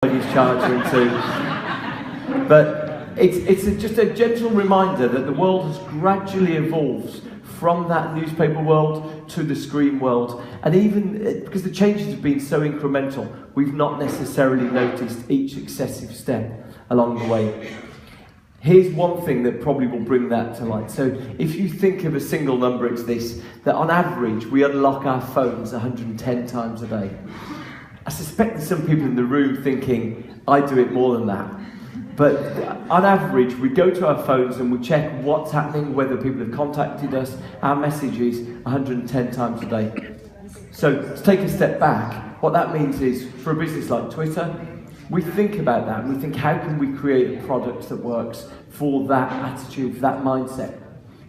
his charger into. But it's just a gentle reminder that the world has gradually evolved from that newspaper world to the screen world. And even because the changes have been so incremental, we've not necessarily noticed each successive step along the way. Here's one thing that probably will bring that to light. So if you think of a single number, it's this, that on average we unlock our phones 110 times a day. I suspect there's some people in the room thinking, I do it more than that. But on average, we go to our phones and we check what's happening, whether people have contacted us, our messages 110 times a day. So to take a step back, what that means is, for a business like Twitter, we think about that, and we think, how can we create a product that works for that attitude, for that mindset?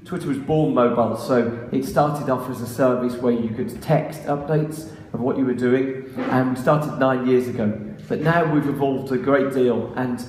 Twitter was born mobile, so it started off as a service where you could text updates of what you were doing, and we started 9 years ago. But now we've evolved a great deal, and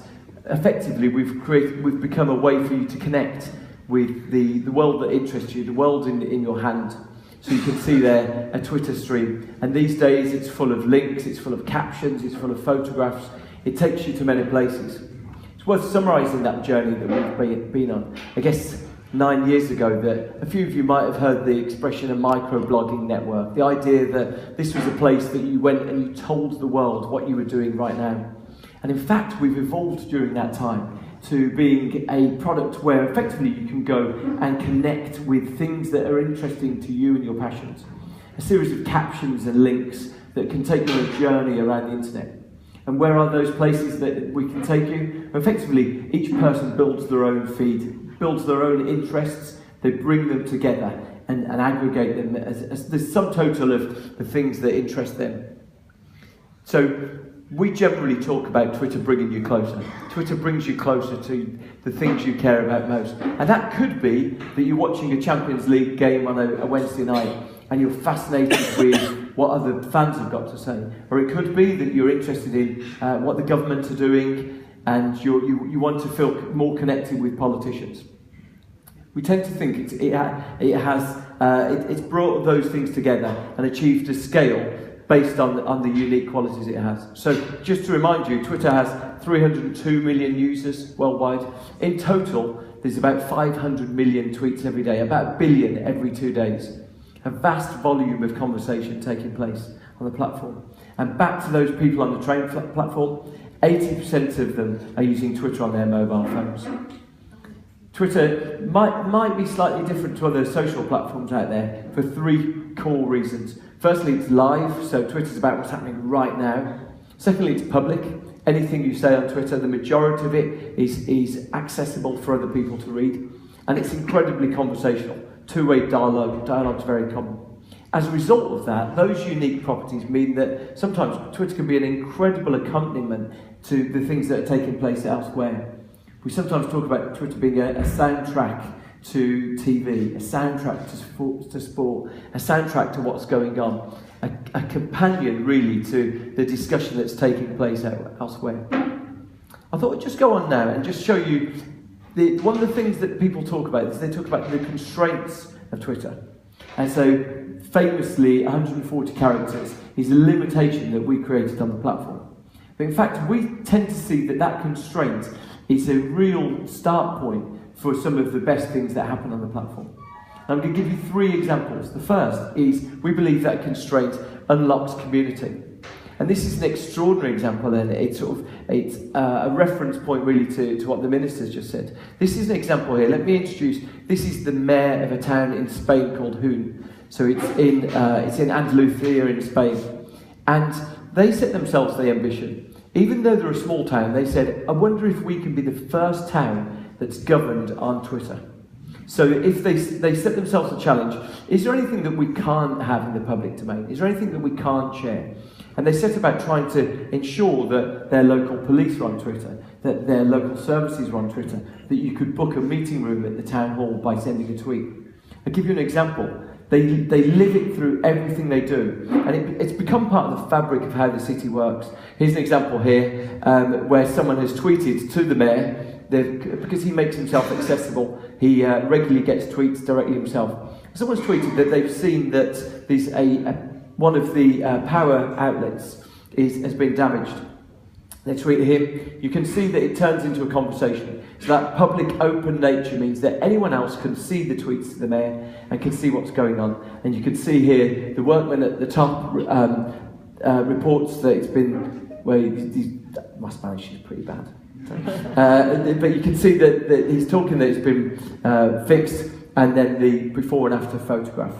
effectively we've become a way for you to connect with the world that interests you, the world in your hand. So you can see there a Twitter stream, and these days it's full of links, it's full of captions, it's full of photographs. It takes you to many places. It's worth summarising that journey that we've been on. I guess 9 years ago, that a few of you might have heard the expression a microblogging network, the idea that this was a place that you went and you told the world what you were doing right now. And in fact, we've evolved during that time to being a product where effectively you can go and connect with things that are interesting to you and your passions. A series of captions and links that can take you on a journey around the internet. And where are those places that we can take you? Effectively, each person builds their own feed, builds their own interests, they bring them together and aggregate them as the sum total of the things that interest them. So we generally talk about Twitter bringing you closer. Twitter brings you closer to the things you care about most. And that could be that you're watching a Champions League game on a Wednesday night and you're fascinated with what other fans have got to say. Or it could be that you're interested in what the government are doing and you want to feel more connected with politicians. We tend to think it's brought those things together and achieved a scale based on the unique qualities it has. So just to remind you, Twitter has 302 million users worldwide. In total, there's about 500 million tweets every day, about a billion every 2 days. A vast volume of conversation taking place on the platform. And back to those people on the train platform, 80% of them are using Twitter on their mobile phones. Twitter might be slightly different to other social platforms out there for three core reasons. Firstly, it's live, so Twitter's about what's happening right now. Secondly, it's public. Anything you say on Twitter, the majority of it is accessible for other people to read. And it's incredibly conversational. Two-way dialogue's very common. As a result of that, those unique properties mean that sometimes Twitter can be an incredible accompaniment to the things that are taking place elsewhere. We sometimes talk about Twitter being a soundtrack to TV, a soundtrack to sport, a soundtrack to what's going on, a companion really to the discussion that's taking place elsewhere. I thought I'd just go on now and just show you one of the things that people talk about is they talk about the constraints of Twitter. And so famously 140 characters is a limitation that we created on the platform. But in fact, we tend to see that constraint is a real start point for some of the best things that happen on the platform. I'm going to give you 3 examples. The first is we believe that constraint unlocks community. And this is an extraordinary example, and it's a reference point really to what the minister's just said. This is an example here. Let me introduce, this is the mayor of a town in Spain called Hun. So it's in Andalusia in Spain. And they set themselves the ambition. Even though they're a small town, they said, I wonder if we can be the first town that's governed on Twitter. So if they set themselves a challenge, is there anything that we can't have in the public domain? Is there anything that we can't share? And they set about trying to ensure that their local police are on Twitter, that their local services are on Twitter, that you could book a meeting room at the town hall by sending a tweet. I'll give you an example. They live it through everything they do. And it's become part of the fabric of how the city works. Here's an example here where someone has tweeted to the mayor, because he makes himself accessible, he regularly gets tweets directly himself. Someone's tweeted that they've seen that there's one of the power outlets has been damaged. They tweet him. You can see that it turns into a conversation. So that public open nature means that anyone else can see the tweets of the mayor and can see what's going on. And you can see here the workman at the top reports that it's been, well, my Spanish is pretty bad. But you can see that he's talking that it's been fixed, and then the before and after photograph.